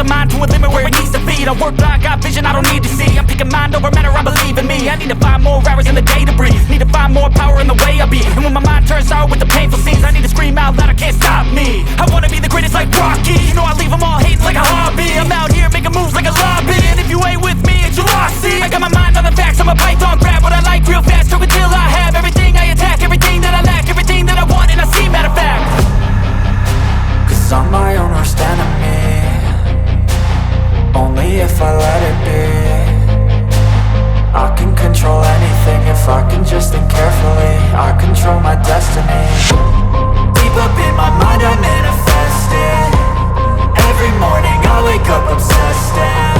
a mind to a limit where it needs to be. I work blind, got vision I don't need to see. I'm picking mind over matter, I believe in me. I need to find more hours in the day to breathe. Need to find more power in the way I be. And when my mind turns sour with the painful scenes, I need to scream out loud, I can't stop me. I wanna be the greatest like Rocky. You know I leave them all hating like a hobby. I'm out here making moves like a lobby. And if you ain't with me, it's your loss. See, I got my mind on the facts, I'm a python, grab what I like real fast. Choke until I have everything I attack, everything that I lack, everything that I want and I see, matter of fact. Cause I'm my own worst enemy, only if I let it be. I can control anything if I can just think carefully. I control my destiny. Deep up in my mind I manifest it. Every morning I wake up obsessed and